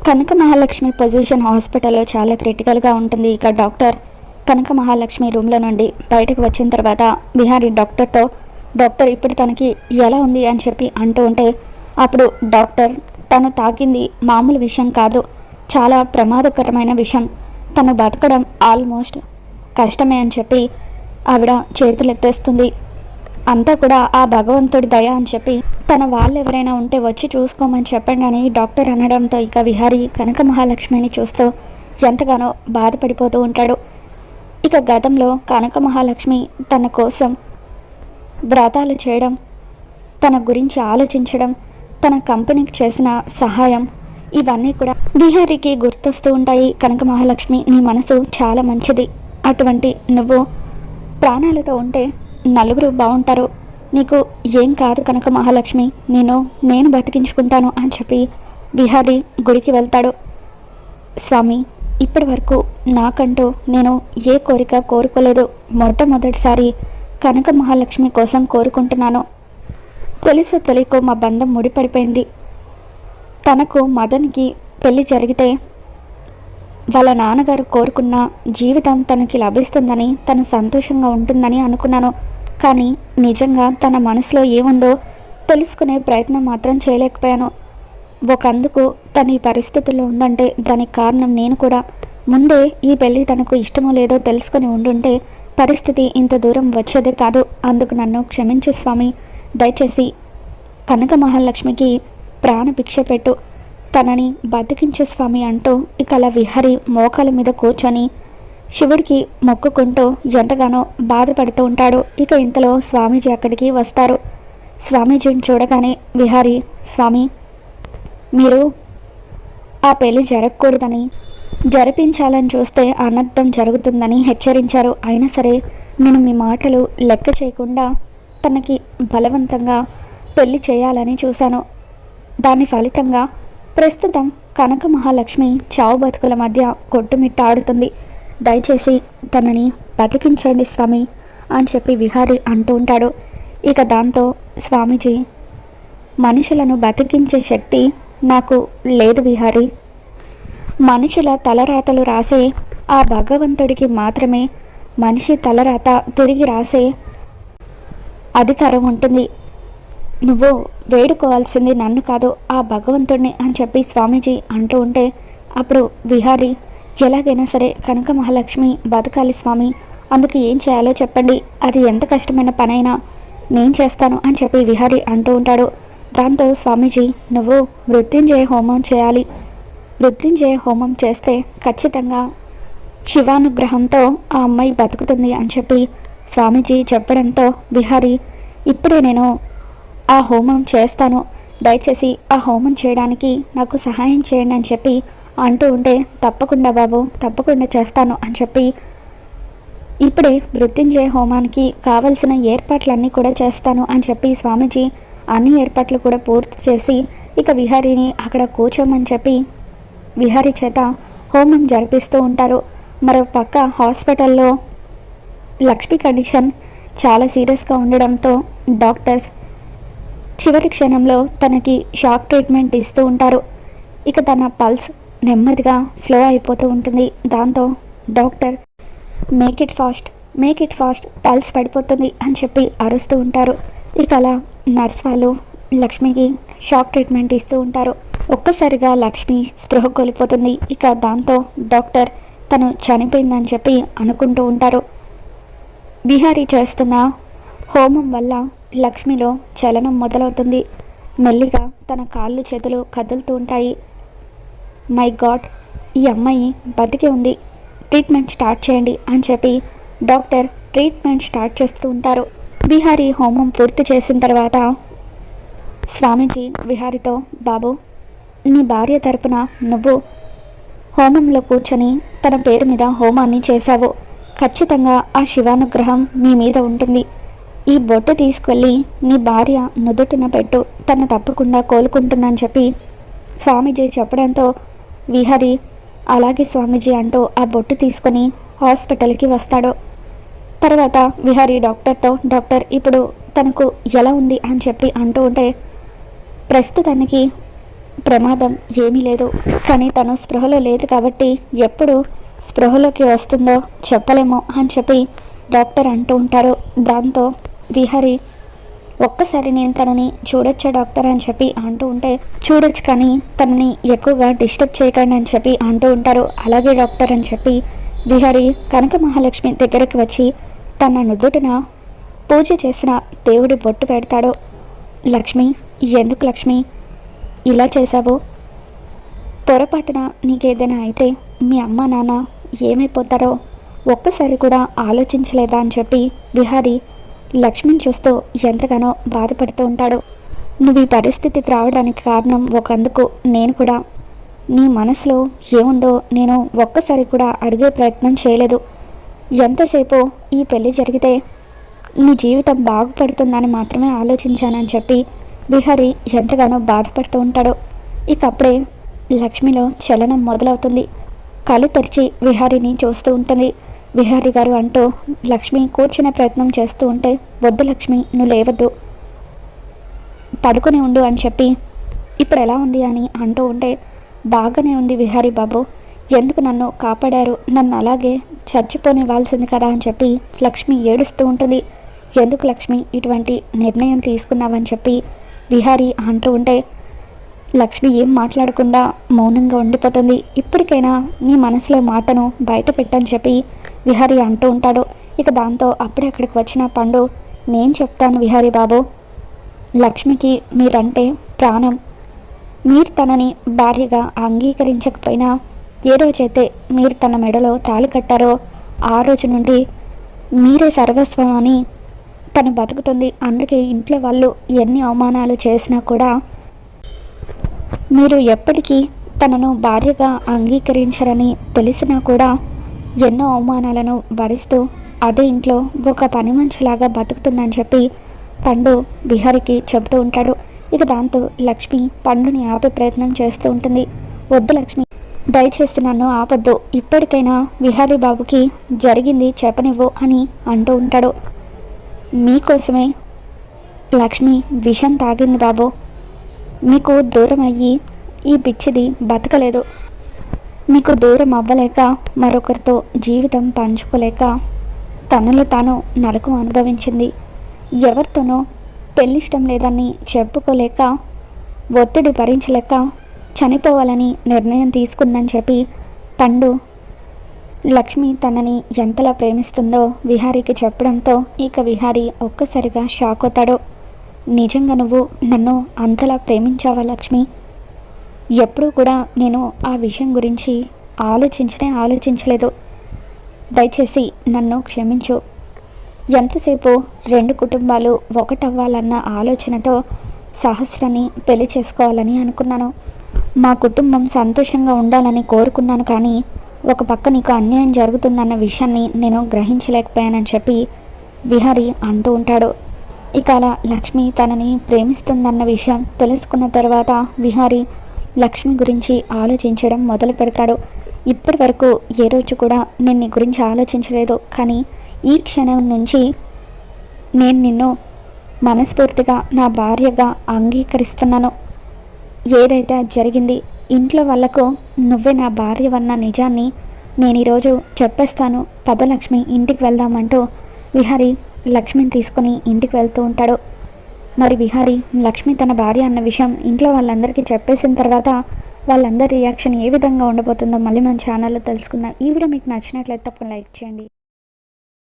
కనక Mahalakshmi position హాస్పిటల్లో చాలా క్రిటికల్గా ఉంటుంది. ఇక డాక్టర్ కనక మహాలక్ష్మి రూమ్లో నుండి బయటకు వచ్చిన తర్వాత బిహారీ డాక్టర్తో, డాక్టర్ ఇప్పుడు తనకి ఎలా ఉంది అని చెప్పి అంటూ ఉంటే, అప్పుడు డాక్టర్ తను తాకింది మామూలు విషయం కాదు, చాలా ప్రమాదకరమైన విషయం, తను బతకడం ఆల్మోస్ట్ కష్టమే అని చెప్పి ఆవిడ చేతులు ఎత్తేస్తుంది. అంతా కూడా ఆ భగవంతుడి దయ అని చెప్పి తన వాళ్ళు ఎవరైనా ఉంటే వచ్చి చూసుకోమని చెప్పండి అని డాక్టర్ అనడంతో ఇక విహారీ కనక మహాలక్ష్మిని చూస్తూ ఎంతగానో బాధపడిపోతూ ఉంటాడు. ఇక గతంలో కనక మహాలక్ష్మి తన కోసం వ్రతాలు చేయడం, తన గురించి ఆలోచించడం, తన కంపెనీకి చేసిన సహాయం, ఇవన్నీ కూడా విహారీకి గుర్తొస్తూ ఉంటాయి. కనక మహాలక్ష్మి, నీ మనసు చాలా మంచిది, అటువంటి నువ్వు ప్రాణాలతో ఉంటే నలుగురు బాగుంటారు, నీకు ఏం కాదు కనక మహాలక్ష్మి, నేను బతికించుకుంటాను అని చెప్పి విహారీ గుడికి వెళ్తాడు. స్వామి, ఇప్పటి వరకు నాకంటూ నేను ఏ కోరిక కోరుకోలేదు, మొట్టమొదటిసారి కనక మహాలక్ష్మి కోసం కోరుకుంటున్నాను. తెలుసో తెలియకో మా బంధం ముడిపడిపోయింది. తనకు మదన్కి పెళ్లి జరిగితే వాళ్ళ నాన్నగారు కోరుకున్న జీవితం తనకి లభిస్తుందని, తను సంతోషంగా ఉంటుందని అనుకున్నాను. కానీ నిజంగా తన మనసులో ఏముందో తెలుసుకునే ప్రయత్నం మాత్రం చేయలేకపోయాను. ఒకందుకు తన ఈ పరిస్థితుల్లో ఉందంటే దానికి కారణం నేను కూడా. ముందే ఈ పెళ్ళి తనకు ఇష్టమో లేదో తెలుసుకొని ఉండుంటే పరిస్థితి ఇంత దూరం వచ్చేదే కాదు. అందుకు నన్ను క్షమించు స్వామి, దయచేసి కనక మహాలక్ష్మికి ప్రాణభిక్ష పెట్టు, తనని బతికించే స్వామి అంటూ ఇక అలా విహారీ మోకాల మీద కూర్చొని శివుడికి మొక్కుకుంటూ ఎంతగానో బాధపడుతూ ఉంటాడు. ఇక ఇంతలో స్వామీజీ అక్కడికి వస్తారు. స్వామీజీని చూడగానే విహారీ, స్వామి, మీరు ఆ పెళ్లి జరగకూడదని, జరిపించాలని చూస్తే అనర్థం జరుగుతుందని హెచ్చరించారు. అయినా సరే నేను మీ మాటలు లెక్క చేయకుండా తనకి బలవంతంగా పెళ్లి చేయాలని చూశాను. దాని ఫలితంగా ప్రస్తుతం కనక మహాలక్ష్మి చావు బతుకుల మధ్య కొట్టుమిట్టాడుతుంది. దయచేసి తనని బతికించండి స్వామి అని చెప్పి విహారీ అంటూ ఉంటాడు. ఇక దాంతో స్వామీజీ, మనుషులను బతికించే శక్తి నాకు లేదు విహారీ, మనుషుల తలరాతలు రాసే ఆ భగవంతుడికి మాత్రమే మనిషి తలరాత తిరిగి రాసే అధికారం ఉంటుంది. నువ్వు వేడుకోవాల్సింది నన్ను కాదు, ఆ భగవంతుడిని అని చెప్పి స్వామీజీ అంటూ ఉంటే అప్పుడు విహారీ, ఎలాగైనా సరే కనక మహాలక్ష్మి బతకాలి స్వామి, అందుకు ఏం చేయాలో చెప్పండి, అది ఎంత కష్టమైన పనైనా నేను చేస్తాను అని చెప్పి విహారీ అంటూ ఉంటాడు. దాంతో స్వామీజీ, నువ్వు మృత్యుంజయ హోమం చేయాలి, మృత్యుంజయ హోమం చేస్తే ఖచ్చితంగా శివానుగ్రహంతో ఆ అమ్మాయి బతుకుతుంది అని చెప్పి స్వామీజీ చెప్పడంతో విహారీ, ఇప్పుడే నేను ఆ హోమం చేస్తాను, దయచేసి ఆ హోమం చేయడానికి నాకు సహాయం చేయండి అని చెప్పి అంటూ ఉంటే, తప్పకుండా బాబు, తప్పకుండా చేస్తాను అని చెప్పి ఇప్పుడే మృత్యుంజయ హోమానికి కావలసిన ఏర్పాట్లన్నీ కూడా చేస్తాను అని చెప్పి స్వామీజీ అన్ని ఏర్పాట్లు కూడా పూర్తి చేసి ఇక విహారీని అక్కడ కూర్చోమని చెప్పి విహారీ చేత హోమం జరిపిస్తూ ఉంటారు. మరో పక్క హాస్పిటల్లో లక్ష్మి కండిషన్ చాలా సీరియస్గా ఉండడంతో డాక్టర్స్ చివరి క్షణంలో తనకి షాక్ ట్రీట్మెంట్ ఇస్తూ ఉంటారు. ఇక తన పల్స్ నెమ్మదిగా స్లో అయిపోతూ ఉంటుంది. దాంతో doctor, make it fast, pulse పడిపోతుంది అని చెప్పి అరుస్తూ ఉంటారు. ఇక అలా నర్స్ వాళ్ళు లక్ష్మికి షాక్ ట్రీట్మెంట్ ఇస్తూ ఉంటారు. ఒక్కసారిగా లక్ష్మి స్పృహ కోల్పోతుంది. ఇక దాంతో డాక్టర్ తను చనిపోయిందని చెప్పి అనుకుంటూ ఉంటారు. విహారీ చేస్తున్న హోమం వల్ల లక్ష్మిలో చలనం మొదలవుతుంది. మెల్లిగా తన కాళ్ళు చేతులు కదులుతూ ఉంటాయి. మై గాడ్, ఈ అమ్మాయి బతికే ఉంది, ట్రీట్మెంట్ స్టార్ట్ చేయండి అని చెప్పి డాక్టర్ ట్రీట్మెంట్ స్టార్ట్ చేస్తూ ఉంటారు. విహారీ హోమం పూర్తి చేసిన తర్వాత స్వామీజీ విహారీతో, బాబు, నీ భార్య తరపున నువ్వు హోమంలో కూర్చొని తన పేరు మీద హోమాన్ని చేశావు, ఖచ్చితంగా ఆ శివానుగ్రహం మీ మీద ఉంటుంది. ఈ బొట్టు తీసుకెళ్ళి నీ భార్య నుదుటిన పెట్టు, తను తప్పకుండా కోలుకుంటుందని చెప్పి స్వామీజీ చెప్పడంతో విహారీ, అలాగే స్వామీజీ అంటూ ఆ బొట్టు తీసుకొని హాస్పిటల్కి వస్తాడు. తర్వాత విహారీ డాక్టర్తో, డాక్టర్, ఇప్పుడు తనకు ఎలా ఉంది అని చెప్పి అంటూ ఉంటే, ప్రస్తుతానికి ప్రమాదం ఏమీ లేదు. కానీ తను స్పృహలో లేదు కాబట్టి ఎప్పుడు స్పృహలోకి వస్తుందో చెప్పలేము అని చెప్పి డాక్టర్ అంటూ ఉంటారు. దాంతో విహారీ ఒక్కసారి నేను తనని చూడొచ్చా డాక్టర్ అని చెప్పి అంటూ ఉంటే, చూడొచ్చు కానీ తనని ఎక్కువగా డిస్టర్బ్ చేయకండి అని చెప్పి అంటూ ఉంటారు. అలాగే డాక్టర్ అని చెప్పి విహారీ కనక మహాలక్ష్మి దగ్గరికి వచ్చి తన నుదుటిన పూజ చేసిన దేవుడి బొట్టు పెడతాడు. లక్ష్మి, ఎందుకు లక్ష్మి ఇలా చేశావు? పొరపాటున నీకేదైనా అయితే మీ అమ్మ నాన్న ఏమైపోతారో ఒక్కసారి కూడా ఆలోచించలేదా అని చెప్పి విహారీ లక్ష్మిని చూస్తూ ఎంతగానో బాధపడుతూ ఉంటాడు. నువ్వు ఈ పరిస్థితికి రావడానికి కారణం ఒకందుకు నేను కూడా. నీ మనసులో ఏముందో నేను ఒక్కసారి కూడా అడిగే ప్రయత్నం చేయలేదు. ఎంతసేపు ఈ పెళ్ళి జరిగితే నీ జీవితం బాగుపడుతుందని మాత్రమే ఆలోచించానని చెప్పి విహారీ ఎంతగానో బాధపడుతూ ఉంటాడు. ఇక అప్పుడే లక్ష్మిలో చలనం మొదలవుతుంది. కళ్ళు తెరిచి విహారీని చూస్తూ ఉంటుంది. విహారీ గారు అంటూ లక్ష్మి కూర్చునే ప్రయత్నం చేస్తూ ఉంటే, వద్దు లక్ష్మి, నువ్వు లేవద్దు, పడుకొని ఉండు అని చెప్పి ఇప్పుడు ఎలా ఉంది అని అంటూ ఉంటే, బాగానే ఉంది విహారీ బాబు, ఎందుకు నన్ను కాపాడారు, నన్ను అలాగే చచ్చిపోనివ్వాల్సింది కదా అని చెప్పి లక్ష్మి ఏడుస్తూ ఉంటుంది. ఎందుకు లక్ష్మి ఇటువంటి నిర్ణయం తీసుకున్నావని చెప్పి విహారీ అంటూ ఉంటే, లక్ష్మి ఏం మాట్లాడకుండా మౌనంగా ఉండిపోతుంది. ఇప్పటికైనా నీ మనసులో మాటను బయట పెట్టని చెప్పి విహారీ అంటూ ఉంటాడు. ఇక దాంతో అప్పుడే అక్కడికి వచ్చిన పండు, నేను చెప్తాను విహారీ బాబు, లక్ష్మికి మీరంటే ప్రాణం. మీరు తనని భార్యగా అంగీకరించకపోయినా ఏ రోజైతే మీరు తన మెడలో తాళి కట్టారో ఆ రోజు నుండి మీరే సర్వస్వం అని తను బతుకుతుంది. అందుకే ఇంట్లో వాళ్ళు ఎన్ని అవమానాలు చేసినా కూడా మీరు ఎప్పటికీ తనను భార్యగా అంగీకరించరని తెలిసినా కూడా ఎన్నో అవమానాలను భరిస్తూ అదే ఇంట్లో ఒక పని మనిషిలాగా బతుకుతుందని చెప్పి పండు విహారీకి చెబుతూ ఉంటాడు. ఇక దాంతో లక్ష్మి పండుని ఆపే ప్రయత్నం చేస్తూ ఉంటుంది. వద్దు లక్ష్మి, దయచేసి నన్ను ఆపొద్దు, ఇప్పటికైనా విహారీ బాబుకి జరిగింది చెప్పనివ్వు అని అంటూ ఉంటాడు. మీకోసమే లక్ష్మి విషం తాగింది బాబు, మీకు దూరం అయ్యి ఈ పిచ్చిది బతకలేదు. మీకు దూరం అవ్వలేక మరొకరితో జీవితం పంచుకోలేక తనలో తాను నరకం అనుభవించింది. ఎవరితోనో పెళ్ళిష్టం లేదని చెప్పుకోలేక ఒత్తిడి భరించలేక చనిపోవాలని నిర్ణయం తీసుకుందని చెప్పి పండు లక్ష్మి తనని ఎంతలా ప్రేమిస్తుందో విహారీకి చెప్పడంతో ఇక విహారీ ఒక్కసారిగా షాక్ అవుతాడు. నిజంగా నువ్వు నన్ను అంతలా ప్రేమించావా లక్ష్మి? ఎప్పుడూ కూడా నేను ఆ విషయం గురించి ఆలోచించలేదు. దయచేసి నన్ను క్షమించు. ఎంతసేపు రెండు కుటుంబాలు ఒకటవ్వాలన్న ఆలోచనతో సహస్రాన్ని పెళ్లి చేసుకోవాలని అనుకున్నాను. మా కుటుంబం సంతోషంగా ఉండాలని కోరుకున్నాను. కానీ ఒక పక్క నీకు అన్యాయం జరుగుతుందన్న విషయాన్ని నేను గ్రహించలేకపోయానని చెప్పి విహారీ అంటూ ఉంటాడు. ఇక అలా లక్ష్మి తనని ప్రేమిస్తుందన్న విషయం తెలుసుకున్న తర్వాత విహారీ లక్ష్మి గురించి ఆలోచించడం మొదలు పెడతాడు. ఇప్పటి వరకు ఏ రోజు కూడా నేను నీ గురించి ఆలోచించలేదు. కానీ ఈ క్షణం నుంచి నేను నిన్ను మనస్ఫూర్తిగా నా భార్యగా అంగీకరిస్తున్నాను. ఏదైతే జరిగింది ఇంట్లో వాళ్ళకు నువ్వే నా భార్యవన్న నిజాన్ని నేను ఈరోజు చెప్పేస్తాను. పద లక్ష్మి, ఇంటికి వెళ్దామంటూ విహారీ లక్ష్మిని తీసుకుని ఇంటికి వెళ్తూ ఉంటాడు. మరి విహారీ లక్ష్మి తన భార్య అన్న విషయం ఇంట్లో వాళ్ళందరికీ చెప్పేసిన తర్వాత వాళ్ళందరి రియాక్షన్ ఏ విధంగా ఉండబోతుందో మళ్ళీ మన ఛానల్లో తెలుసుకుందాం. ఈ వీడియో మీకు నచ్చినట్లయితే తప్పకుండా లైక్ చేయండి.